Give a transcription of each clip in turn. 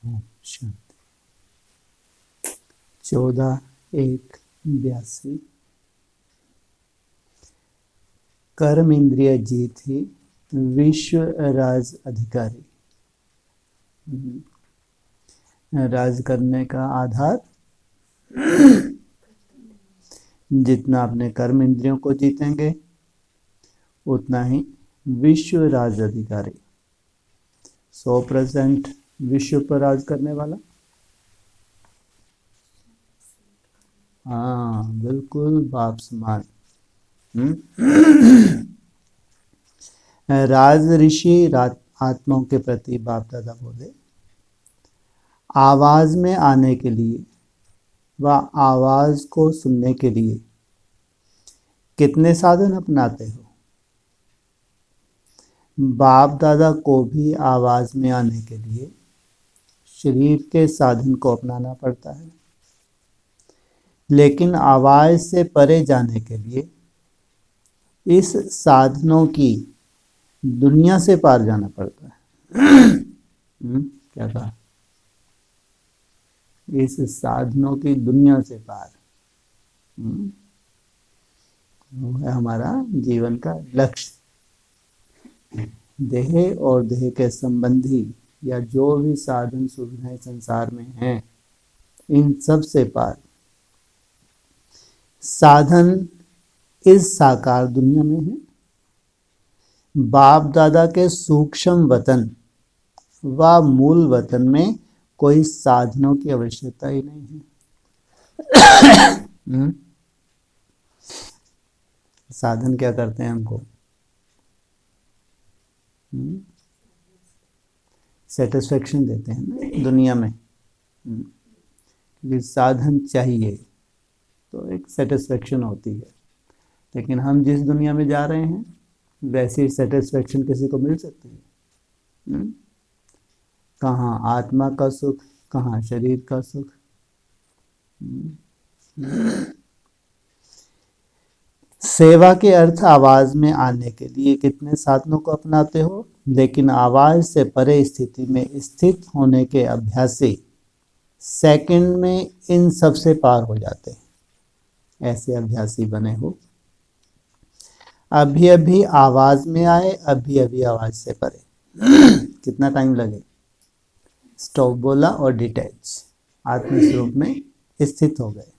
ओम शांति। 14:1:82 कर्म इंद्रिय जीत ही विश्व राज अधिकारी। राज करने का आधार जितना अपने कर्म इंद्रियों को जीतेंगे उतना ही विश्व राज अधिकारी। 100% विश्व पर राज करने वाला। हाँ बिल्कुल बाप समान। राज ऋषि आत्माओं के प्रति बाप दादा बोले, आवाज में आने के लिए व आवाज को सुनने के लिए कितने साधन अपनाते हो? बाप दादा को भी आवाज में आने के लिए शरीर के साधन को अपनाना पड़ता है, लेकिन आवाज से परे जाने के लिए इस साधनों की दुनिया से पार जाना पड़ता है। क्या कहा? इस साधनों की दुनिया से पार। वो है हमारा जीवन का लक्ष्य। देह और देह के संबंधी या जो भी साधन सुविधाएं संसार में हैं, इन सब से पार। साधन इस साकार दुनिया में है। बाप दादा के सूक्ष्म वतन व मूल वतन में कोई साधनों की आवश्यकता ही नहीं है। साधन क्या करते हैं हमको? सेटिस्फेक्शन देते हैं ना दुनिया में। क्योंकि साधन चाहिए तो एक सेटिस्फेक्शन होती है, लेकिन हम जिस दुनिया में जा रहे हैं वैसी सेटिस्फेक्शन किसी को मिल सकती है? कहाँ आत्मा का सुख, कहाँ शरीर का सुख। सेवा के अर्थ आवाज में आने के लिए कितने साधनों को अपनाते हो, लेकिन आवाज से परे स्थिति में स्थित होने के अभ्यासी सेकंड में इन सब से पार हो जाते हैं। ऐसे अभ्यासी बने हो। अभी अभी आवाज में आए, अभी अभी आवाज से परे। कितना टाइम लगे? स्टॉप बोला और डिटैच, आत्मस्वरूप में स्थित हो गए।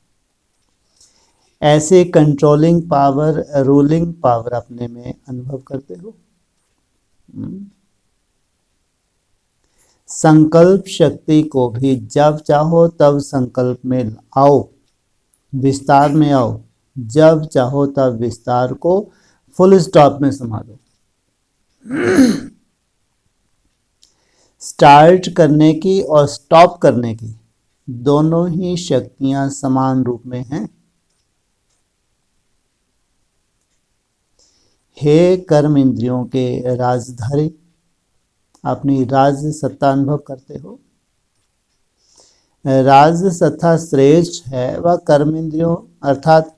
ऐसे कंट्रोलिंग पावर, रूलिंग पावर अपने में अनुभव करते हो। संकल्प शक्ति को भी जब चाहो तब संकल्प में आओ, विस्तार में आओ। जब चाहो तब विस्तार को फुल स्टॉप में समा दो। स्टार्ट करने की और स्टॉप करने की दोनों ही शक्तियां समान रूप में हैं। हे कर्म इंद्रियों के राजधारी, अपनी राज सत्ता अनुभव करते हो। राज सत्ता श्रेष्ठ है वह कर्म इंद्रियों अर्थात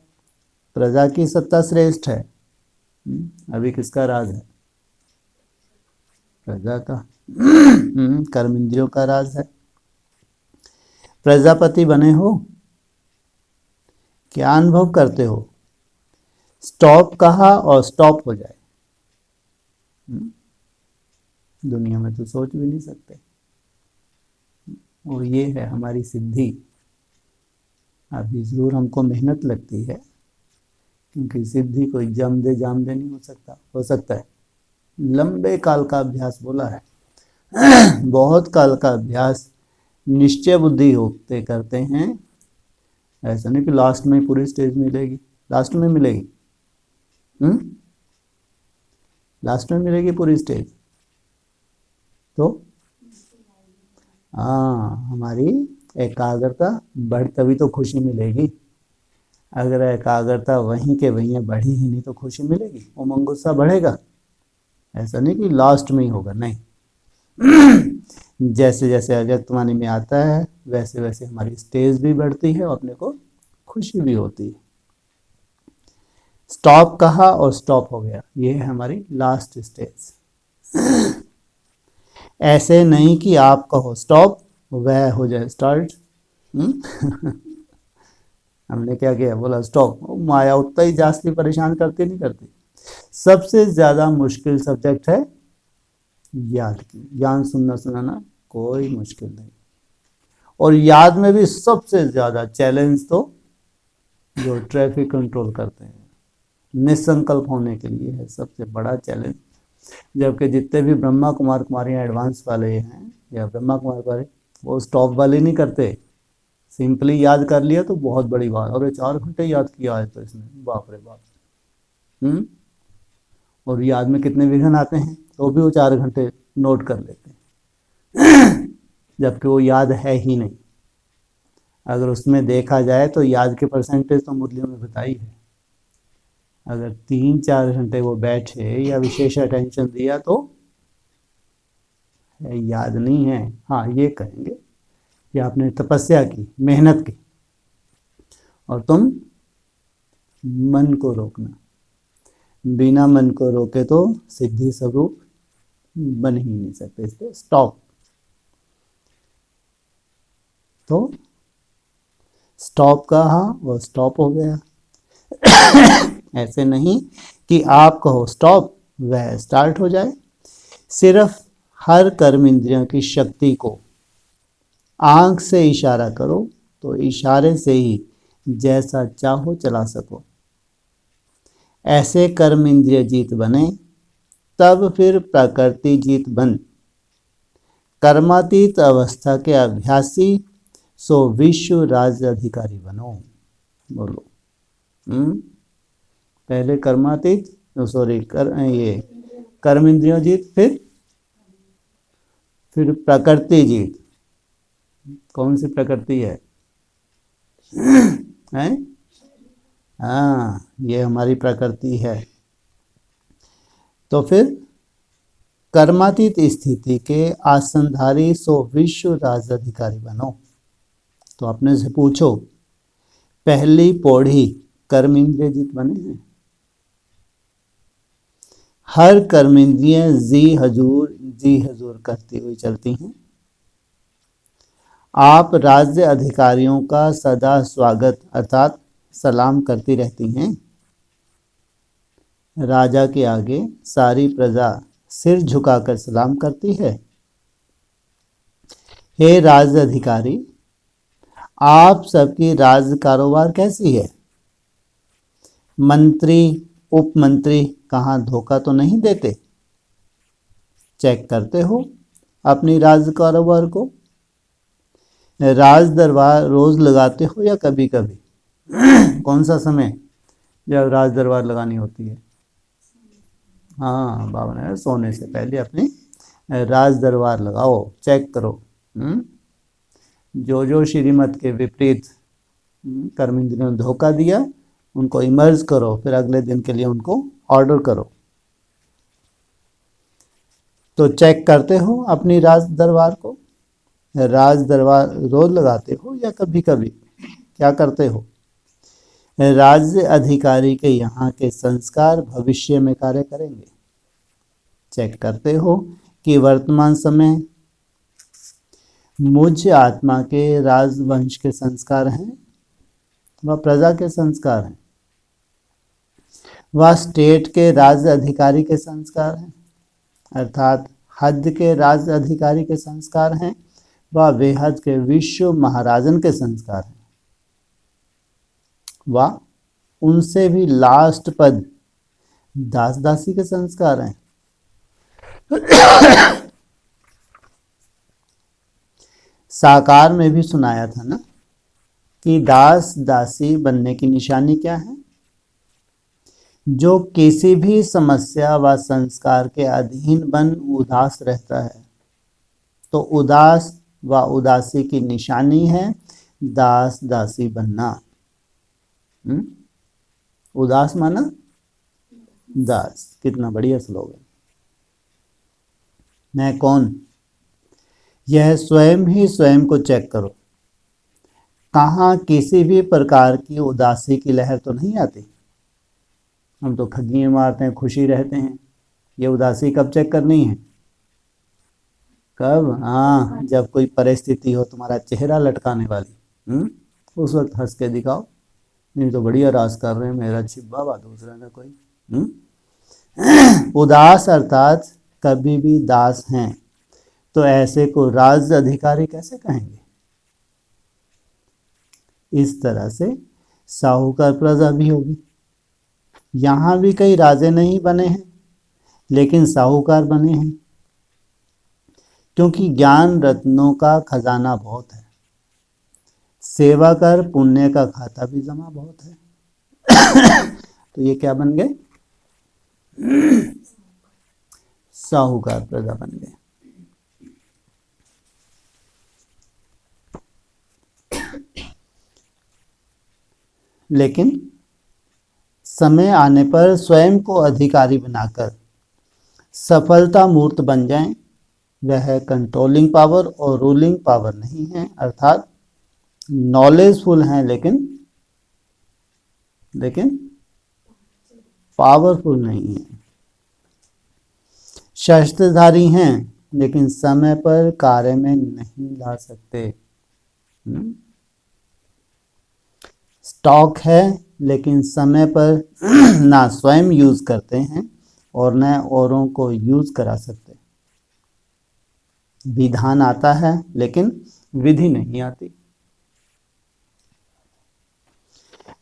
प्रजा की सत्ता श्रेष्ठ है। अभी किसका राज है? प्रजा का। कर्म इंद्रियों का राज है। प्रजापति बने हो, क्या अनुभव करते हो? स्टॉप कहा और स्टॉप हो जाए। दुनिया में तो सोच भी नहीं सकते। और ये है हमारी सिद्धि। अभी जरूर हमको मेहनत लगती है, क्योंकि सिद्धि कोई जम दे जाम दे नहीं हो सकता है। लंबे काल का अभ्यास बोला है। बहुत काल का अभ्यास निश्चय बुद्धि होते करते हैं। ऐसा नहीं कि लास्ट में पूरी स्टेज मिलेगी। लास्ट में मिलेगी। लास्ट में मिलेगी पूरी स्टेज तो हमारी एकाग्रता बढ़, तभी तो खुशी मिलेगी। अगर एकाग्रता वहीं के वहीं बढ़ी ही नहीं तो खुशी मिलेगी? उमंग गुस्सा बढ़ेगा? ऐसा नहीं कि लास्ट में ही होगा, नहीं। जैसे जैसे अव्यक्तवाणी में आता है वैसे वैसे हमारी स्टेज भी बढ़ती है और अपने को खुशी भी होती है। स्टॉप कहा और स्टॉप हो गया, ये है हमारी लास्ट स्टेज। ऐसे नहीं कि आप कहो स्टॉप वह हो जाए स्टार्ट। हमने क्या किया, बोला स्टॉप। माया उतना ही जास्ती परेशान करती नहीं करती। सबसे ज्यादा मुश्किल सब्जेक्ट है याद की। ज्ञान सुनना सुनाना कोई मुश्किल नहीं। और याद में भी सबसे ज्यादा चैलेंज तो जो ट्रैफिक कंट्रोल करते हैं, निसंकल्प होने के लिए है सबसे बड़ा चैलेंज। जबकि जितने भी ब्रह्मा कुमार कुमारियाँ एडवांस वाले हैं या ब्रह्मा कुमार कुमारी, वो स्टॉप वाले नहीं करते। सिंपली याद कर लिया तो बहुत बड़ी बात। और ये 4 घंटे याद किया है तो इसने, बाप रे बाप। और याद में कितने विघ्न आते हैं तो भी वो 4 घंटे नोट कर लेते हैं। जबकि वो याद है ही नहीं। अगर उसमें देखा जाए तो याद के परसेंटेज तो मुरलियों में बताई है। अगर 3-4 घंटे वो बैठे या विशेष अटेंशन दिया तो याद नहीं है। हाँ, ये कहेंगे कि आपने तपस्या की, मेहनत की, और तुम मन को रोकना। बिना मन को रोके तो सिद्धि स्वरूप बन ही नहीं सकते, इसलिए स्टॉप। तो स्टॉप कहा, वो स्टॉप हो गया। ऐसे नहीं कि आप कहो स्टॉप, वह स्टार्ट हो जाए। सिर्फ हर कर्म इंद्रियों की शक्ति को आंख से इशारा करो तो इशारे से ही जैसा चाहो चला सको। ऐसे कर्म इंद्रिय जीत बने, तब फिर प्रकृति जीत बन। कर्मातीत अवस्था के अभ्यासी, सो विश्व राज्य अधिकारी बनो। बोलो। पहले कर्मातीत, सॉरी ये कर्म इंद्रियों जीत, फिर प्रकृति जीत। कौन सी प्रकृति है? हैं? हाँ, ये हमारी प्रकृति है। तो फिर कर्मातीत स्थिति के आसनधारी, सो विश्व राजाधिकारी बनो। तो अपने से पूछो, पहली पौड़ी कर्म इंद्रिय जीत बने हैं? हर कर्म इंद्रिय जी हजूर करती हुई चलती हैं। आप राज्य अधिकारियों का सदा स्वागत अर्थात सलाम करती रहती हैं। राजा के आगे सारी प्रजा सिर झुकाकर सलाम करती है। हे राज्य अधिकारी, आप सबकी राज्य कारोबार कैसी है? मंत्री उपमंत्री कहाँ धोखा तो नहीं देते? चेक करते हो अपनी राज्य कारोबार को? राज दरबार रोज लगाते हो या कभी कभी? कौन सा समय जब राज दरबार लगानी होती है? हाँ, बाबा ने सोने से पहले अपनी राज दरबार लगाओ, चेक करो। जो श्रीमत के विपरीत कर्म इंद्रियों ने धोखा दिया, उनको इमर्ज करो, फिर अगले दिन के लिए उनको ऑर्डर करो। तो चेक करते हो अपनी राज दरबार को? राज दरबार रोज लगाते हो या कभी कभी? क्या करते हो? राज्य अधिकारी के यहाँ के संस्कार भविष्य में कार्य करेंगे। चेक करते हो कि वर्तमान समय मुझ आत्मा के राजवंश के संस्कार हैं, वह प्रजा के संस्कार हैं, वह स्टेट के राज्य अधिकारी के संस्कार हैं, अर्थात हद के राज्य अधिकारी के संस्कार हैं, वह बेहद के विश्व महाराजन के संस्कार हैं, वह उनसे भी लास्ट पद दास दासी के संस्कार हैं। साकार में भी सुनाया था ना कि दास दासी बनने की निशानी क्या है? जो किसी भी समस्या व संस्कार के अधीन बन उदास रहता है, तो उदास व उदासी की निशानी है दास दासी बनना। उदास माना दास। कितना बढ़िया स्लोगन। मैं कौन? यह स्वयं ही स्वयं को चेक करो। कहाँ किसी भी प्रकार की उदासी की लहर तो नहीं आती? हम तो खग्गियाँ मारते हैं, खुशी रहते हैं। ये उदासी कब चेक करनी है? कब? हाँ, जब कोई परिस्थिति हो तुम्हारा चेहरा लटकाने वाली, उस वक्त हंस के दिखाओ। नहीं तो बढ़िया राज कर रहे हैं, मेरा छिपा हुआ दूसरा ना कोई। उदास अर्थात कभी भी दास हैं, तो ऐसे को राज अधिकारी कैसे कहेंगे? इस तरह से साहूकार प्रजा भी होगी। यहां भी कई राजे नहीं बने हैं, लेकिन साहूकार बने हैं, क्योंकि ज्ञान रत्नों का खजाना बहुत है। सेवा कर पुण्य का खाता भी जमा बहुत है। तो ये क्या बन गए? साहूकार प्रजा बन गए। लेकिन समय आने पर स्वयं को अधिकारी बनाकर सफलता मूर्त बन जाएं, वह कंट्रोलिंग पावर और रूलिंग पावर नहीं है, अर्थात नॉलेजफुल हैं लेकिन पावरफुल नहीं है। शस्त्रधारी हैं, लेकिन समय पर कार्य में नहीं ला सकते। स्टॉक है, लेकिन समय पर ना स्वयं यूज करते हैं और न औरों को यूज करा सकते। विधान आता है, लेकिन विधि नहीं आती।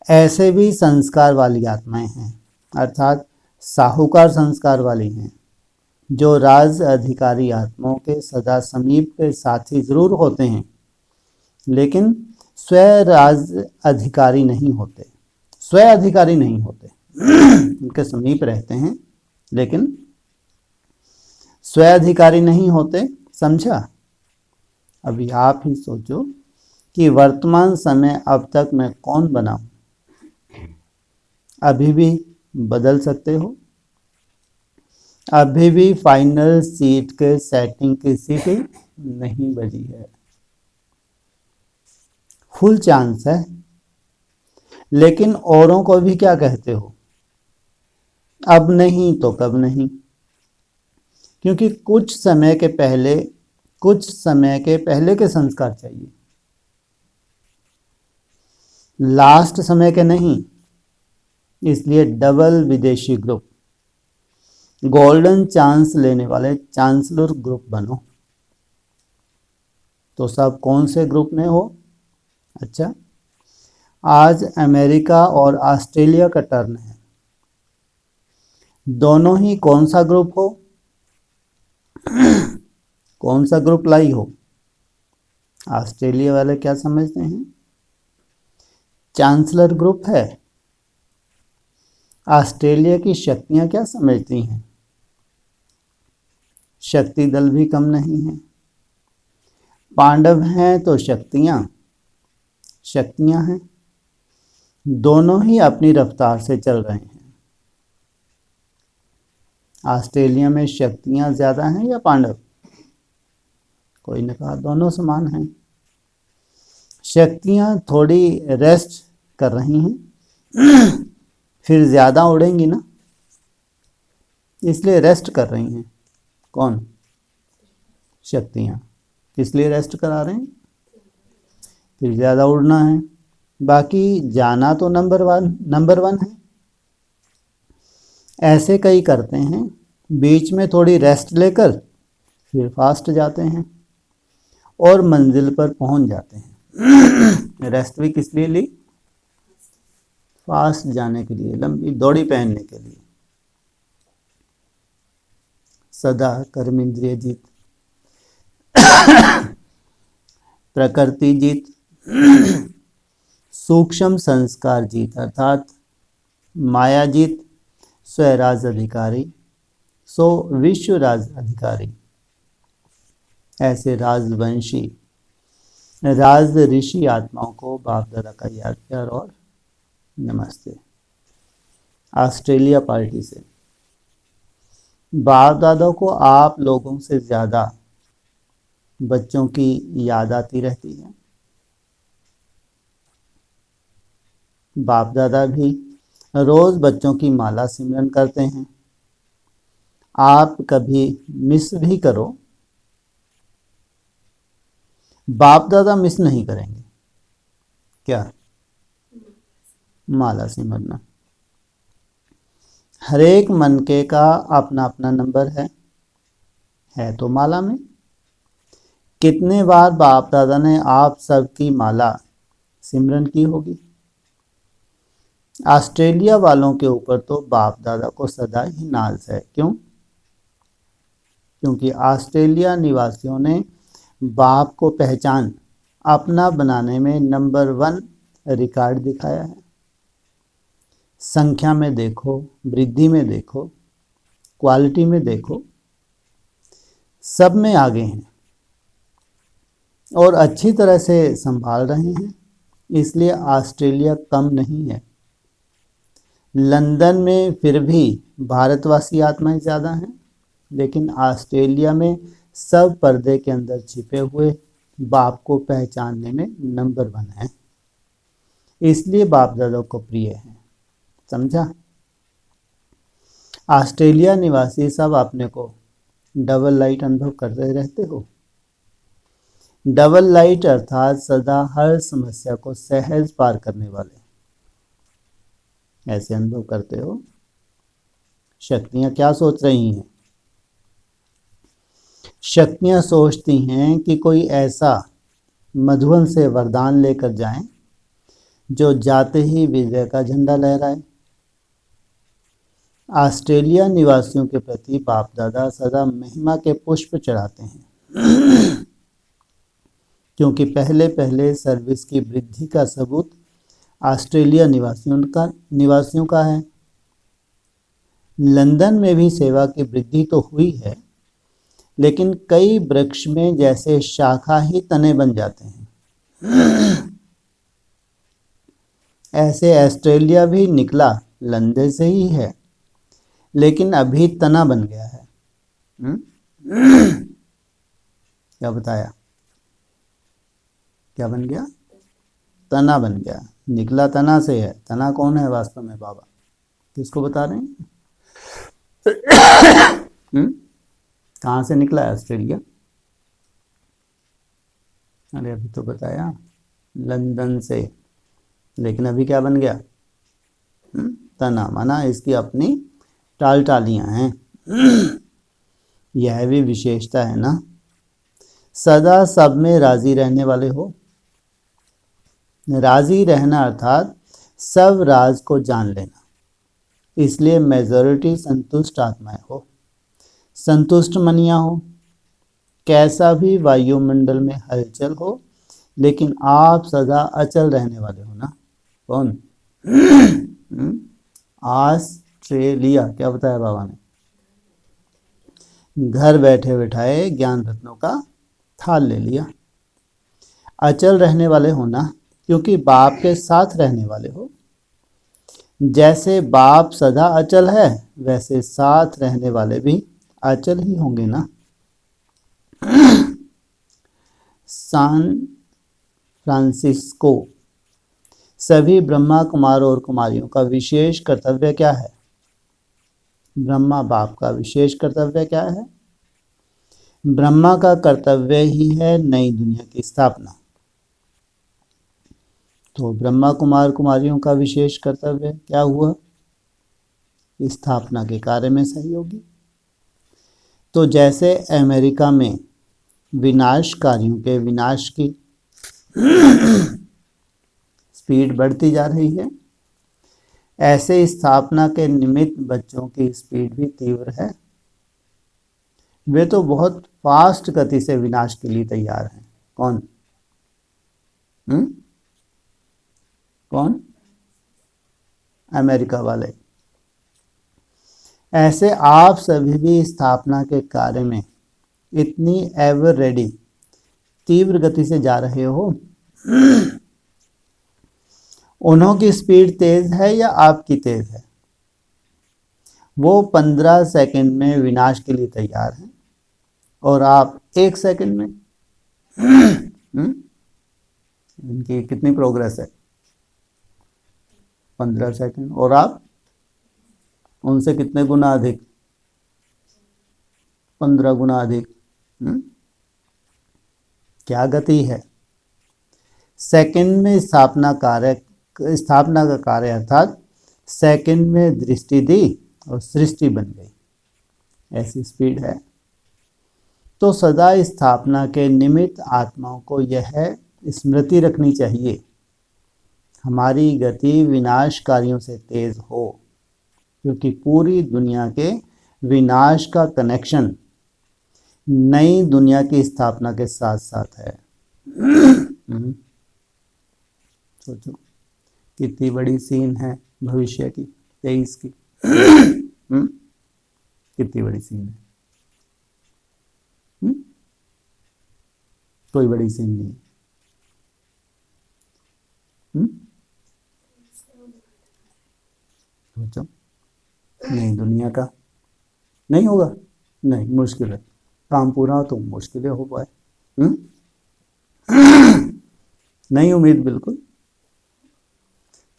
ऐसे भी संस्कार वाली आत्माएं हैं, अर्थात साहूकार संस्कार वाली हैं, जो राज अधिकारी आत्माओं के सदा समीप के साथी जरूर होते हैं, लेकिन स्वयं राज अधिकारी नहीं होते। उनके समीप रहते हैं, लेकिन स्वयं अधिकारी नहीं होते। समझा? अभी आप ही सोचो कि वर्तमान समय अब तक मैं कौन बना हूं। अभी भी बदल सकते हो। अभी भी फाइनल सीट के सेटिंग की सीटी नहीं बजी है। फुल चांस है। लेकिन औरों को भी क्या कहते हो? अब नहीं तो कब नहीं, क्योंकि कुछ समय के पहले के संस्कार चाहिए, लास्ट समय के नहीं। इसलिए डबल विदेशी ग्रुप, गोल्डन चांस लेने वाले चांसलर ग्रुप बनो। तो सब कौन से ग्रुप में हो? अच्छा, आज अमेरिका और ऑस्ट्रेलिया का टर्न है। दोनों ही कौन सा ग्रुप हो? कौन सा ग्रुप लाई हो? ऑस्ट्रेलिया वाले क्या समझते हैं? चांसलर ग्रुप है। ऑस्ट्रेलिया की शक्तियां क्या समझती हैं? शक्ति दल भी कम नहीं है। पांडव हैं तो शक्तियां हैं। दोनों ही अपनी रफ्तार से चल रहे हैं। ऑस्ट्रेलिया में शक्तियां ज्यादा हैं या पांडव? कोई ने कहा दोनों समान हैं। शक्तियां थोड़ी रेस्ट कर रही हैं, फिर ज्यादा उड़ेंगी ना, इसलिए रेस्ट कर रही हैं। कौन? शक्तियां। किस लिए रेस्ट करा रहे हैं? फिर ज्यादा उड़ना है। बाकी जाना तो नंबर वन है। ऐसे कई करते हैं, बीच में थोड़ी रेस्ट लेकर फिर फास्ट जाते हैं और मंजिल पर पहुंच जाते हैं। रेस्ट भी किस लिए ली? फास्ट जाने के लिए, लंबी दौड़ी पहनने के लिए। सदा कर्मेंद्रिय जीत, प्रकृति जीत, सूक्ष्म संस्कार जीत, अर्थात माया जीत, स्वराज अधिकारी सो विश्व राज अधिकारी। ऐसे राजवंशी राज ऋषि आत्माओं को बाप दादा का याद प्यार और नमस्ते। ऑस्ट्रेलिया पार्टी से बाप दादा को आप लोगों से ज्यादा बच्चों की याद आती रहती है। बाप दादा भी रोज बच्चों की माला सिमरन करते हैं। आप कभी मिस भी करो बाप दादा मिस नहीं करेंगे। क्या? माला सिमरना। हर एक मनके का अपना अपना नंबर है तो माला में। कितने बार बाप दादा ने आप सबकी माला सिमरन की होगी? ऑस्ट्रेलिया वालों के ऊपर तो बाप दादा को सदा ही नाज है। क्यों? क्योंकि ऑस्ट्रेलिया निवासियों ने बाप को पहचान अपना बनाने में नंबर 1 रिकॉर्ड दिखाया है। संख्या में देखो, वृद्धि में देखो, क्वालिटी में देखो, सब में आगे हैं और अच्छी तरह से संभाल रहे हैं। इसलिए ऑस्ट्रेलिया कम नहीं है। लंदन में फिर भी भारतवासी आत्माएं ज़्यादा हैं, लेकिन ऑस्ट्रेलिया में सब पर्दे के अंदर छिपे हुए बाप को पहचानने में नंबर 1 है। इसलिए बाप दादा को प्रिय है। समझा? ऑस्ट्रेलिया निवासी सब अपने को डबल लाइट अनुभव करते रहते हो। डबल लाइट अर्थात सदा हर समस्या को सहज पार करने वाले, ऐसे अनुभव करते हो। शक्तियां क्या सोच रही हैं? शक्तियां सोचती हैं कि कोई ऐसा मधुबन से वरदान लेकर जाएं जो जाते ही विजय का झंडा लहराए। ऑस्ट्रेलिया निवासियों के प्रति बाप दादा सदा महिमा के पुष्प चढ़ाते हैं, क्योंकि पहले पहले सर्विस की वृद्धि का सबूत ऑस्ट्रेलिया निवासियों का है। लंदन में भी सेवा की वृद्धि तो हुई है, लेकिन कई वृक्ष में जैसे शाखा ही तने बन जाते हैं, ऐसे ऑस्ट्रेलिया भी निकला लंदन से ही है, लेकिन अभी तना बन गया है। क्या बताया? क्या बन गया? तना बन गया। निकला तना से है। तना कौन है वास्तव में? बाबा। किसको बता रहे हैं? कहाँ से निकला है ऑस्ट्रेलिया? अरे अभी तो बताया, लंदन से। लेकिन अभी क्या बन गया? तना। माना इसकी अपनी टाल टालियां हैं। यह भी विशेषता है ना। सदा सब में राजी रहने वाले हो। राजी रहना अर्थात सब राज को जान लेना। इसलिए मेजॉरिटी संतुष्ट आत्माएं हो, संतुष्ट मनिया हो। कैसा भी वायुमंडल में हलचल हो, लेकिन आप सदा अचल रहने वाले हो ना। कौन? ऑस्ट्रेलिया। क्या बताया बाबा ने? घर बैठे बैठाए ज्ञान रत्नों का थाल ले लिया। अचल रहने वाले हो ना, क्योंकि बाप के साथ रहने वाले हो। जैसे बाप सदा अचल है, वैसे साथ रहने वाले भी अचल ही होंगे ना। सान फ्रांसिस्को सभी ब्रह्मा कुमारों और कुमारियों का विशेष कर्तव्य क्या है? ब्रह्मा बाप का विशेष कर्तव्य क्या है? ब्रह्मा का कर्तव्य ही है नई दुनिया की स्थापना। तो ब्रह्मा कुमार कुमारियों का विशेष कर्तव्य क्या हुआ? स्थापना के कार्य में सहयोगी। तो जैसे अमेरिका में विनाशकारियों के विनाश की स्पीड बढ़ती जा रही है, ऐसे स्थापना के निमित्त बच्चों की स्पीड भी तीव्र है। वे तो बहुत फास्ट गति से विनाश के लिए तैयार हैं। कौन? कौन? अमेरिका वाले। ऐसे आप सभी भी स्थापना के कार्य में इतनी एवर रेडी तीव्र गति से जा रहे हो। उन्हों की स्पीड तेज है या आपकी तेज है? वो 15 सेकंड में विनाश के लिए तैयार हैं और आप 1 सेकंड में। इनकी कितनी प्रोग्रेस है? 15 सेकंड। और आप उनसे कितने गुना अधिक? 15 गुना अधिक। क्या गति है। सेकंड में स्थापना का कार्य अर्थात सेकंड में दृष्टि दी और सृष्टि बन गई, ऐसी स्पीड है। तो सदा स्थापना के निमित्त आत्माओं को यह स्मृति रखनी चाहिए, हमारी गति विनाशकारियों से तेज हो, क्योंकि पूरी दुनिया के विनाश का कनेक्शन नई दुनिया की स्थापना के साथ साथ है। सोचो कितनी बड़ी सीन है भविष्य की 23 की। कितनी बड़ी सीन है। कोई बड़ी सीन नहीं है। सोचो नई दुनिया का नहीं होगा, नहीं, मुश्किल है। काम पूरा तो मुश्किल हो पाए। नहीं उम्मीद बिल्कुल।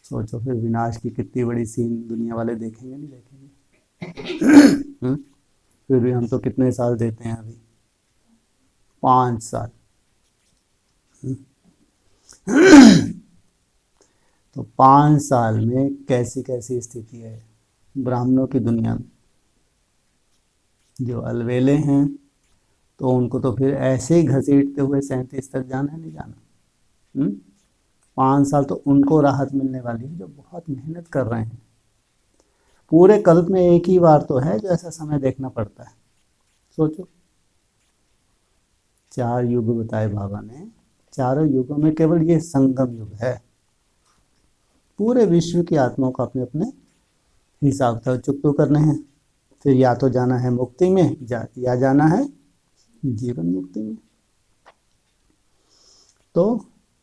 सोचो फिर विनाश की कितनी बड़ी सीन दुनिया वाले देखेंगे नहीं देखेंगे। फिर भी हम तो कितने साल देते हैं अभी, 5 साल। तो 5 साल में कैसी कैसी स्थिति है ब्राह्मणों की दुनिया में। जो अलवेले हैं तो उनको तो फिर ऐसे ही घसीटते हुए 37 तक जाना है, नहीं जाना। 5 साल तो उनको राहत मिलने वाली है जो बहुत मेहनत कर रहे हैं। पूरे कल्प में एक ही बार तो है जो ऐसा समय देखना पड़ता है। सोचो 4 युग बताए बाबा ने, चारों युगों में केवल ये संगम युग है। पूरे विश्व की आत्माओं को अपने अपने हिसाब से चुकतो करने हैं। फिर या तो जाना है मुक्ति में या जाना है जीवन मुक्ति में। तो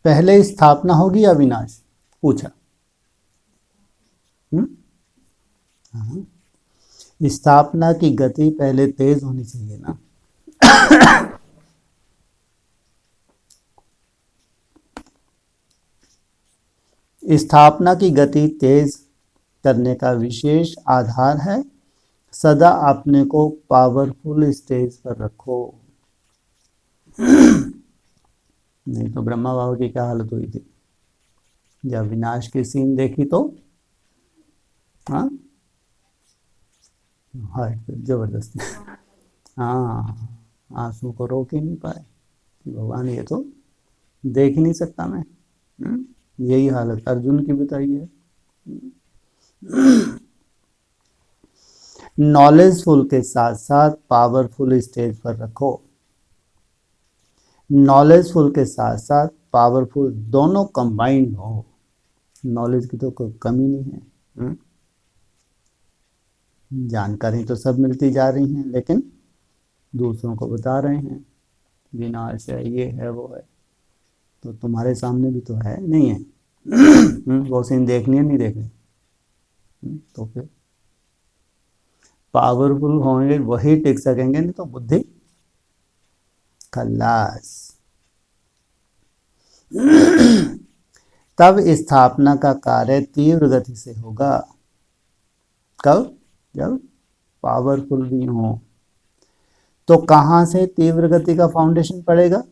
पहले स्थापना होगी या विनाश, पूछा। हाँ, स्थापना की गति पहले तेज होनी चाहिए ना। स्थापना की गति तेज करने का विशेष आधार है सदा अपने को पावरफुल स्टेज पर रखो। नहीं तो ब्रह्मा बाबा की क्या हालत हुई थी जब विनाश की सीन देखी तो। हाँ जबरदस्ती। हाँ, आंसू को रोक ही नहीं पाए कि भगवान ये तो देख ही नहीं सकता मैं। यही हालत अर्जुन की बताई है। नॉलेजफुल के साथ साथ पावरफुल स्टेज पर रखो। नॉलेजफुल के साथ साथ पावरफुल दोनों कंबाइंड हो। नॉलेज की तो कोई कमी नहीं है। जानकारी तो सब मिलती जा रही हैं, लेकिन दूसरों को बता रहे हैं विनाश है, ये है, वो है। तो तुम्हारे सामने भी तो है, नहीं है। वो सीन देखनी है, नहीं देखनी। तो फिर पावरफुल होंगे वही टिक सकेंगे, नहीं तो बुद्धि खल्लास। तब स्थापना का कार्य तीव्र गति से होगा। कब? जब पावरफुल भी हो। तो कहां से तीव्र गति का फाउंडेशन पड़ेगा?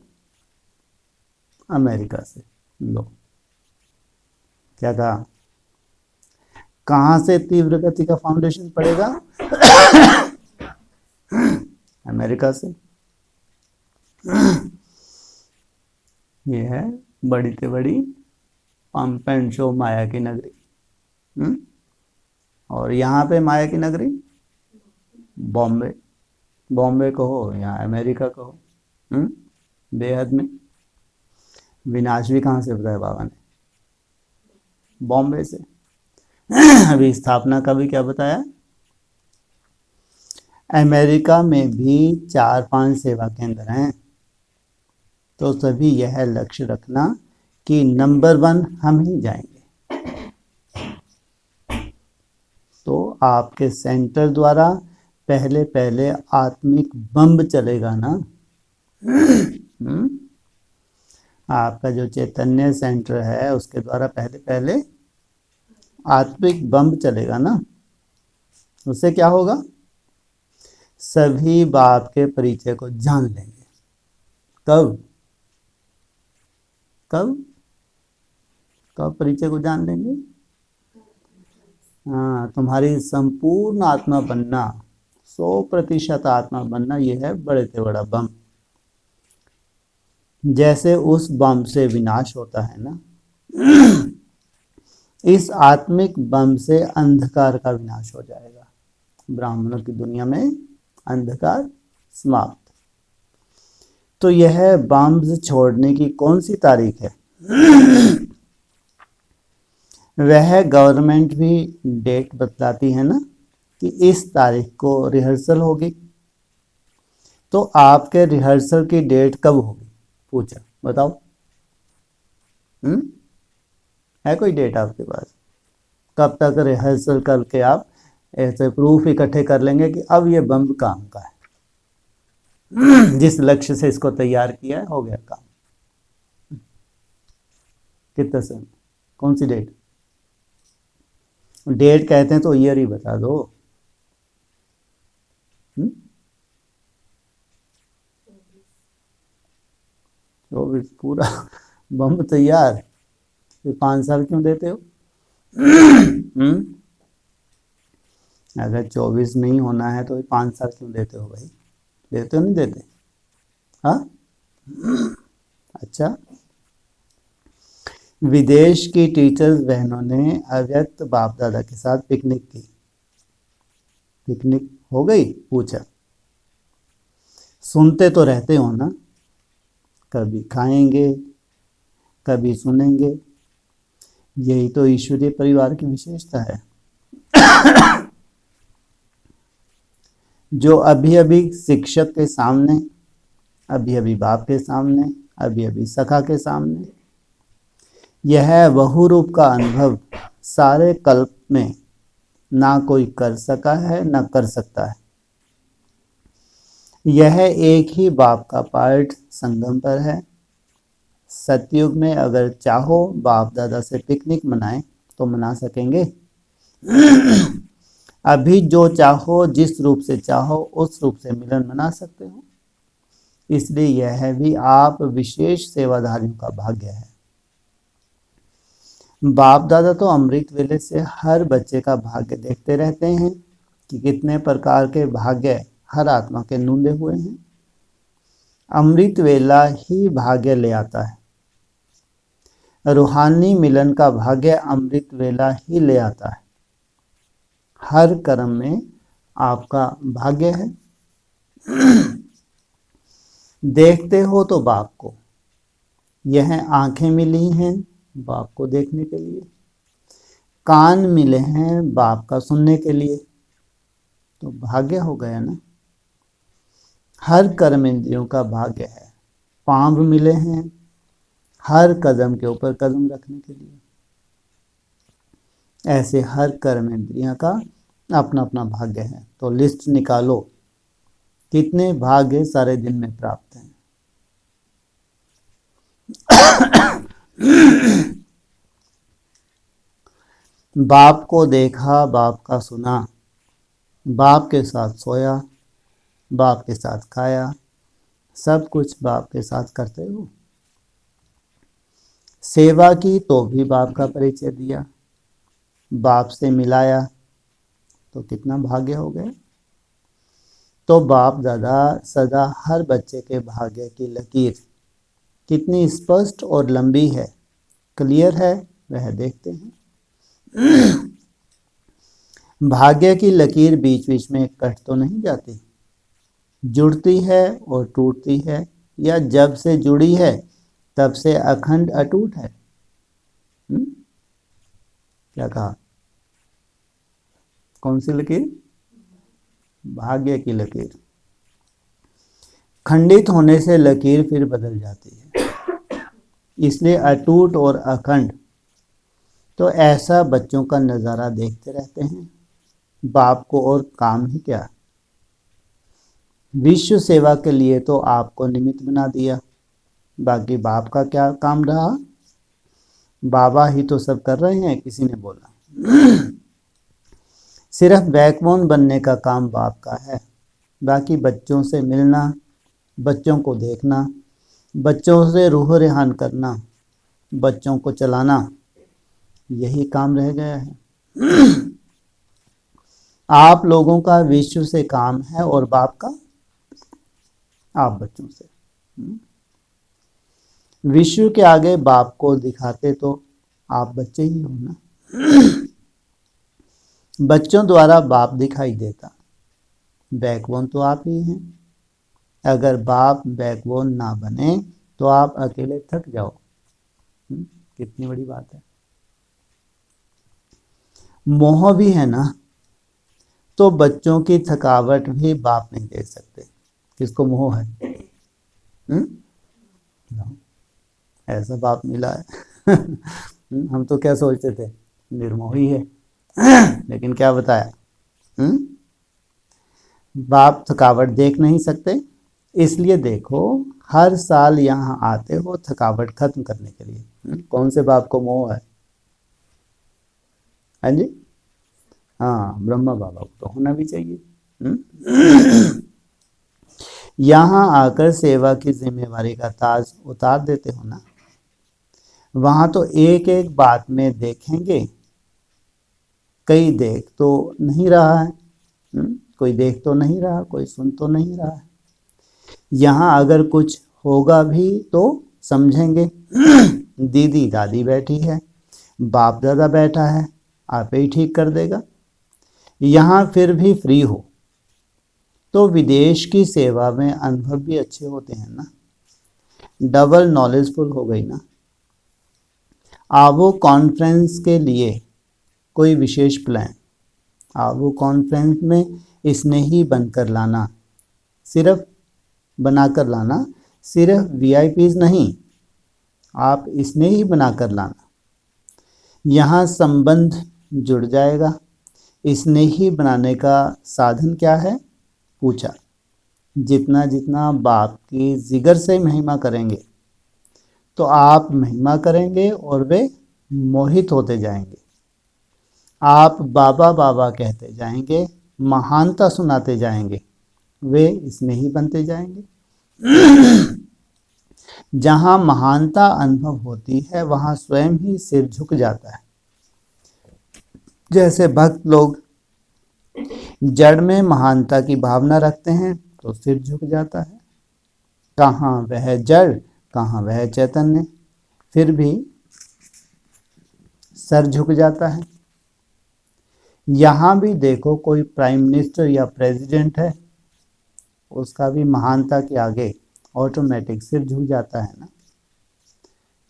अमेरिका से। लो क्या कहा, कहां से तीव्र गति का फाउंडेशन पड़ेगा? अमेरिका से। ये है बड़ी से बड़ी पंप एंड शो माया की नगरी। और यहाँ पे माया की नगरी बॉम्बे। बॉम्बे कहो या अमेरिका कहो, बेहद में। विनाश भी कहाँ से बताया बाबा ने? बॉम्बे से। अभी स्थापना का भी क्या बताया? अमेरिका में भी 4-5 सेवा केंद्र हैं। तो सभी यह लक्ष्य रखना कि नंबर 1 हम ही जाएंगे। तो आपके सेंटर द्वारा पहले पहले आत्मिक बम चलेगा ना। आपका जो चैतन्य सेंटर है उसके द्वारा पहले पहले आत्मिक बम चलेगा ना। उससे क्या होगा? सभी बाप के परिचय को जान लेंगे। कब? कब कब परिचय को जान लेंगे? हाँ, तुम्हारी संपूर्ण आत्मा बनना, 100% आत्मा बनना, यह है बड़े से बड़ा बम। जैसे उस बम से विनाश होता है ना, इस आत्मिक बम से अंधकार का विनाश हो जाएगा। ब्राह्मणों की दुनिया में अंधकार समाप्त। तो यह बम्स छोड़ने की कौन सी तारीख है? वह गवर्नमेंट भी डेट बतलाती है ना कि इस तारीख को रिहर्सल होगी। तो आपके रिहर्सल की डेट कब होगी? पूछा, बताओ। है कोई डेट आपके पास? कब तक रिहर्सल करके आप ऐसे प्रूफ इकट्ठे कर लेंगे कि अब ये बम काम का है, जिस लक्ष्य से इसको तैयार किया है हो गया काम? कितने समय? कौन सी डेट? डेट कहते हैं तो ईयर ही बता दो। 24 पूरा बम तैयार, फिर 5 साल क्यों देते हो? अगर 24 नहीं होना है तो 5 साल क्यों देते हो भाई? देते हो नहीं देते? हाँ, अच्छा। विदेश की टीचर्स बहनों ने अव्यक्त बाप दादा के साथ पिकनिक की। पिकनिक हो गई? पूछा। सुनते तो रहते हो ना, कभी खाएंगे कभी सुनेंगे। यही तो ईश्वरीय परिवार की विशेषता है। जो अभी अभी शिक्षक के सामने, अभी अभी बाप के सामने, अभी अभी सखा के सामने, यह बहुरूप का अनुभव सारे कल्प में ना कोई कर सका है ना कर सकता है। यह एक ही बाप का पार्ट संगम पर है। सतयुग में अगर चाहो बाप दादा से पिकनिक मनाएं तो मना सकेंगे। अभी जो चाहो, जिस रूप से चाहो उस रूप से मिलन मना सकते हो। इसलिए यह भी आप विशेष सेवाधारियों का भाग्य है। बाप दादा तो अमृत वेले से हर बच्चे का भाग्य देखते रहते हैं कि कितने प्रकार के भाग्य हर आत्मा के नूंदे हुए हैं। अमृत वेला ही भाग्य ले आता है। रूहानी मिलन का भाग्य अमृत वेला ही ले आता है। हर कर्म में आपका भाग्य है। देखते हो तो बाप को, यह आंखें मिली हैं बाप को देखने के लिए, कान मिले हैं बाप का सुनने के लिए, तो भाग्य हो गया ना। हर कर्म इंद्रियों का भाग्य है। पांव मिले हैं हर कदम के ऊपर कदम रखने के लिए। ऐसे हर कर्म इंद्रियों का अपना अपना भाग्य है। तो लिस्ट निकालो, कितने भाग्य सारे दिन में प्राप्त हैं। बाप को देखा, बाप का सुना, बाप के साथ सोया, बाप के साथ खाया, सब कुछ बाप के साथ करते हो। सेवा की तो भी बाप का परिचय दिया, बाप से मिलाया, तो कितना भाग्य हो गया। तो बाप दादा सदा हर बच्चे के भाग्य की लकीर कितनी स्पष्ट और लंबी है, क्लियर है, वह देखते हैं। भाग्य की लकीर बीच बीच में कट तो नहीं जाती, जुड़ती है और टूटती है, या जब से जुड़ी है तब से अखंड अटूट है। क्या कहा? कौन सी लकीर? भाग्य की लकीर। खंडित होने से लकीर फिर बदल जाती है, इसलिए अटूट और अखंड। तो ऐसा बच्चों का नज़ारा देखते रहते हैं। बाप को और काम ही क्या। विश्व सेवा के लिए तो आपको निमित्त बना दिया, बाकी बाप का क्या काम रहा? बाबा ही तो सब कर रहे हैं, किसी ने बोला। सिर्फ बैकबोन बनने का काम बाप का है, बाकी बच्चों से मिलना, बच्चों को देखना, बच्चों से रूह रेहान करना, बच्चों को चलाना, यही काम रह गया है। आप लोगों का विश्व से काम है और बाप का आप बच्चों से। विश्व के आगे बाप को दिखाते तो आप बच्चे ही हो ना। बच्चों द्वारा बाप दिखाई देता, बैकबोन तो आप ही हैं। अगर बाप बैकबोन ना बने तो आप अकेले थक जाओ। कितनी बड़ी बात है। मोह भी है ना, तो बच्चों की थकावट भी बाप नहीं देख सकते। किसको मोह है? ऐसा बाप मिला है। हम तो क्या सोचते थे, निर्मोही है। लेकिन क्या बताया, बाप थकावट देख नहीं सकते। इसलिए देखो, हर साल यहाँ आते हो थकावट खत्म करने के लिए। कौन से बाप को मोह है? हाँ जी, हाँ, ब्रह्मा बाबा को तो होना भी चाहिए। यहाँ आकर सेवा की जिम्मेवारी का ताज उतार देते हो ना। वहां तो एक एक बात में देखेंगे, कई देख तो नहीं रहा है, कोई देख तो नहीं रहा, कोई सुन तो नहीं रहा है। यहाँ अगर कुछ होगा भी तो समझेंगे। दीदी दादी बैठी है, बाप दादा बैठा है, आप ही ठीक कर देगा। यहाँ फिर भी फ्री हो तो विदेश की सेवा में अनुभव भी अच्छे होते हैं ना, डबल नॉलेजफुल हो गई ना। आवो कॉन्फ्रेंस के लिए कोई विशेष प्लान, आवो कॉन्फ्रेंस में स्नेही बनकर लाना, सिर्फ बनाकर लाना, सिर्फ वीआईपीज नहीं, आप स्नेही बनाकर लाना। यहाँ संबंध जुड़ जाएगा। स्नेही बनाने का साधन क्या है? पूछा। जितना जितना बाप की जिगर से महिमा करेंगे तो आप महिमा करेंगे और वे मोहित होते जाएंगे। आप बाबा बाबा कहते जाएंगे, महानता सुनाते जाएंगे, वे स्नेही बनते जाएंगे। जहाँ महानता अनुभव होती है वहाँ स्वयं ही सिर झुक जाता है। जैसे भक्त लोग जड़ में महानता की भावना रखते हैं तो सिर झुक जाता है। कहाँ वह जड़, कहाँ वह चैतन्य, फिर भी सर झुक जाता है। यहाँ भी देखो, कोई प्राइम मिनिस्टर या प्रेसिडेंट है, उसका भी महानता के आगे ऑटोमेटिक सिर झुक जाता है ना।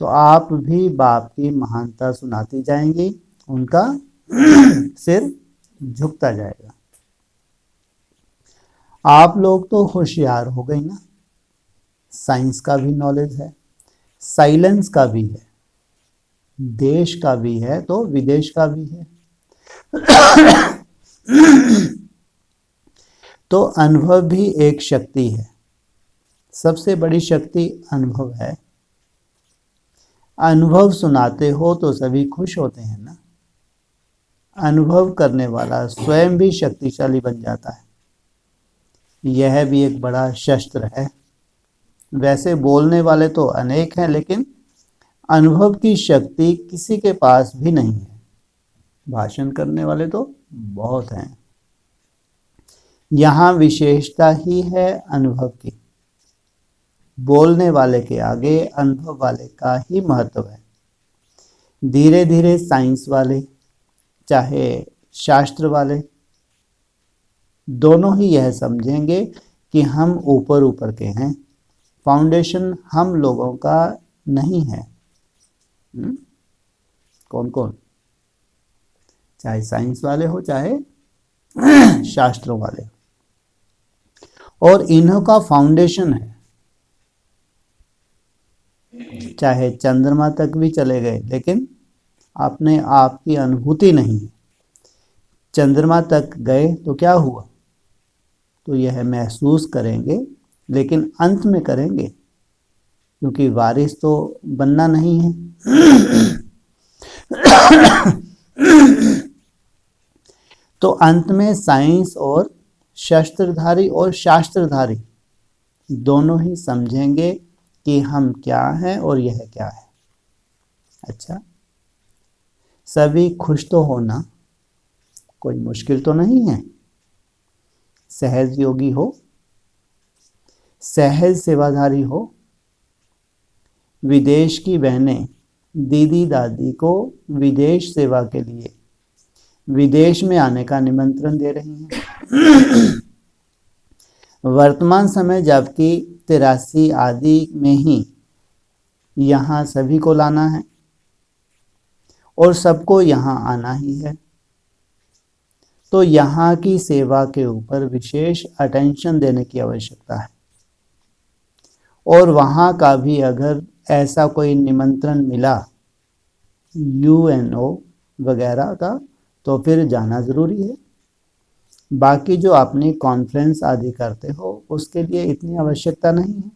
तो आप भी बाप की महानता सुनाती जाएंगी, उनका सिर झुकता जाएगा। आप लोग तो होशियार हो गई ना, साइंस का भी नॉलेज है, साइलेंस का भी है, देश का भी है तो विदेश का भी है। तो अनुभव भी एक शक्ति है, सबसे बड़ी शक्ति अनुभव है। अनुभव सुनाते हो तो सभी खुश होते हैं ना। अनुभव करने वाला स्वयं भी शक्तिशाली बन जाता है। यह भी एक बड़ा शस्त्र है। वैसे बोलने वाले तो अनेक हैं, लेकिन अनुभव की शक्ति किसी के पास भी नहीं है। भाषण करने वाले तो बहुत हैं। यहाँ विशेषता ही है अनुभव की। बोलने वाले के आगे अनुभव वाले का ही महत्व है। धीरे धीरे साइंस वाले चाहे शास्त्र वाले दोनों ही यह समझेंगे कि हम ऊपर ऊपर के हैं, फाउंडेशन हम लोगों का नहीं है। कौन कौन? चाहे साइंस वाले हो चाहे शास्त्रों वाले, और इन्हों का फाउंडेशन है। चाहे चंद्रमा तक भी चले गए, लेकिन अपने आप की अनुभूति नहीं है। चंद्रमा तक गए तो क्या हुआ? तो यह महसूस करेंगे, लेकिन अंत में करेंगे, क्योंकि वारिस तो बनना नहीं है। तो अंत में साइंस और शस्त्रधारी और शास्त्रधारी दोनों ही समझेंगे कि हम क्या हैं और यह क्या है। अच्छा, सभी खुश तो होना कोई मुश्किल तो नहीं है। सहज योगी हो, सहज सेवाधारी हो, विदेश की बहनें दीदी दादी को विदेश सेवा के लिए विदेश में आने का निमंत्रण दे रही हैं। वर्तमान समय जबकि 83 आदि में ही यहाँ सभी को लाना है और सबको यहाँ आना ही है, तो यहाँ की सेवा के ऊपर विशेष अटेंशन देने की आवश्यकता है। और वहाँ का भी अगर ऐसा कोई निमंत्रण मिला UNO वगैरह का, तो फिर जाना ज़रूरी है। बाकी जो अपनी कॉन्फ्रेंस आदि करते हो उसके लिए इतनी आवश्यकता नहीं है,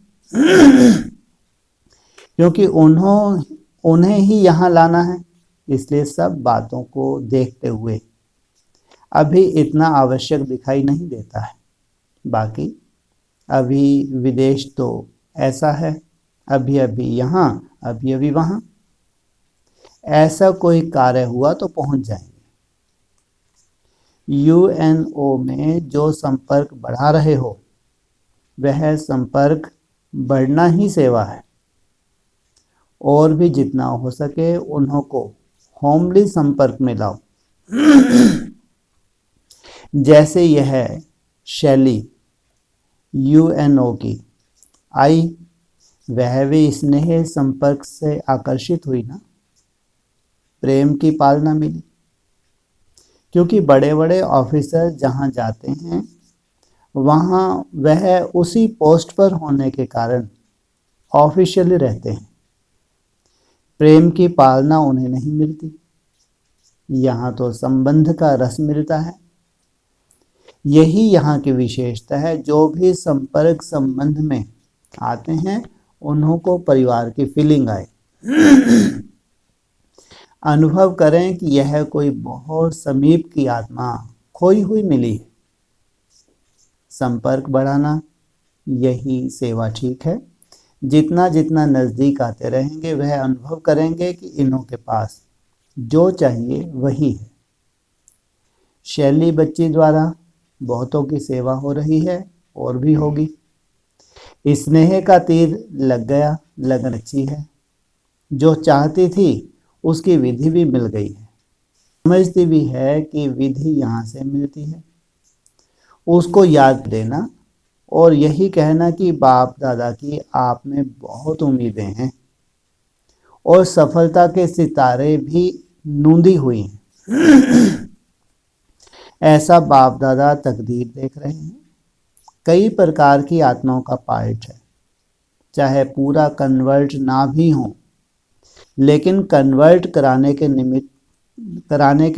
क्योंकि उन्हें ही यहाँ लाना है, इसलिए सब बातों को देखते हुए अभी इतना आवश्यक दिखाई नहीं देता है। बाकी अभी विदेश तो ऐसा है, अभी अभी यहाँ, अभी अभी वहाँ, ऐसा कोई कार्य हुआ तो पहुँच जाएंगे। UNO में जो संपर्क बढ़ा रहे हो वह संपर्क बढ़ना ही सेवा है, और भी जितना हो सके उन्हों को होमली संपर्क में लाओ। जैसे यह शैली UNO की आई, वह भी स्नेह संपर्क से आकर्षित हुई ना, प्रेम की पालना मिली। क्योंकि बड़े बड़े ऑफिसर जहाँ जाते हैं वहाँ वह उसी पोस्ट पर होने के कारण ऑफिशियली रहते हैं, प्रेम की पालना उन्हें नहीं मिलती। यहाँ तो संबंध का रस मिलता है। यही यहाँ की विशेषता है। जो भी संपर्क संबंध में आते हैं उन्हों को परिवार की फीलिंग आए, अनुभव करें कि यह कोई बहुत समीप की आत्मा खोई हुई मिली है। संपर्क बढ़ाना यही सेवा ठीक है। जितना जितना नज़दीक आते रहेंगे वह अनुभव करेंगे कि इन्हों के पास जो चाहिए वही है। शैली बच्ची द्वारा बहुतों की सेवा हो रही है और भी होगी। स्नेह का तीर लग गया, लगन अच्छी है। जो चाहती थी उसकी विधि भी मिल गई है, समझती भी है कि विधि यहाँ से मिलती है। उसको याद देना और यही कहना कि बाप दादा की आप में बहुत उम्मीदें हैं और सफलता के सितारे भी नूंदी हुई हैं। ऐसा बाप दादा तकदीर देख रहे हैं। कई प्रकार की आत्माओं का पार्ट है, चाहे पूरा कन्वर्ट ना भी हो, लेकिन कन्वर्ट कराने के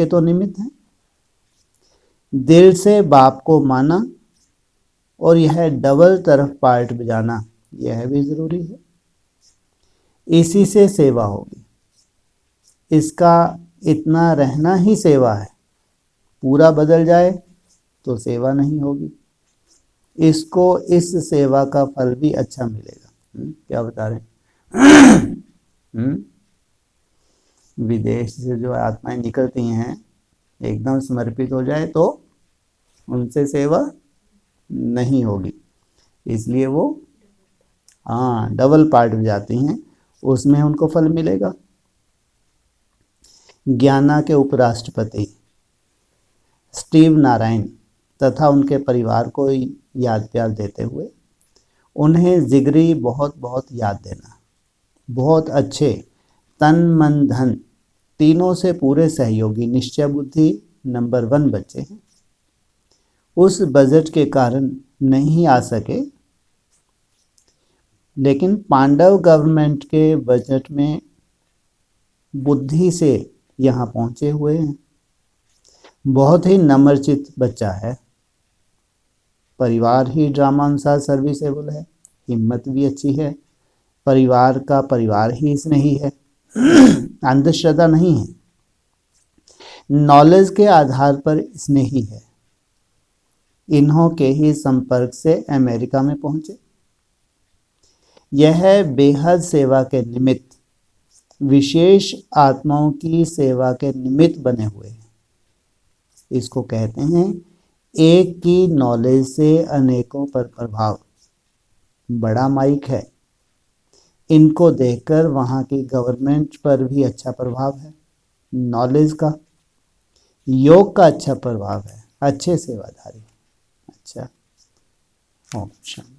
तो निमित्त हैं। दिल से बाप को माना और यह डबल तरफ पार्ट बजाना, यह भी जरूरी है। इसी से सेवा होगी। इसका इतना रहना ही सेवा है। पूरा बदल जाए तो सेवा नहीं होगी। इसको इस सेवा का फल भी अच्छा मिलेगा। क्या बता रहे? विदेश से जो आत्माएं निकलती हैं एकदम समर्पित हो जाए तो उनसे सेवा नहीं होगी, इसलिए वो डबल पार्ट में जाती हैं, उसमें उनको फल मिलेगा। ज्ञाना के उपराष्ट्रपति स्टीव नारायण तथा उनके परिवार को याद प्यार देते हुए उन्हें जिगरी बहुत बहुत याद देना। बहुत अच्छे, तन मन धन तीनों से पूरे सहयोगी, निश्चय बुद्धि नंबर 1 बच्चे हैं। उस बजट के कारण नहीं आ सके, लेकिन पांडव गवर्नमेंट के बजट में बुद्धि से यहाँ पहुँचे हुए हैं। बहुत ही नम्रचित्त बच्चा है। परिवार ही ड्रामा अनुसार सर्विसेबल है। हिम्मत भी अच्छी है। परिवार का परिवार ही स्नेही है। अंधश्रद्धा नहीं है, नॉलेज के आधार पर स्नेही है। इन्हों के ही संपर्क से अमेरिका में पहुंचे। यह बेहद सेवा के निमित्त विशेष आत्माओं की सेवा के निमित्त बने हुए हैं। इसको कहते हैं एक की नॉलेज से अनेकों पर प्रभाव। बड़ा माइक है, इनको देखकर वहाँ की गवर्नमेंट पर भी अच्छा प्रभाव है। नॉलेज का, योग का अच्छा प्रभाव है, अच्छे सेवादारी। अच्छा, ओम शांति।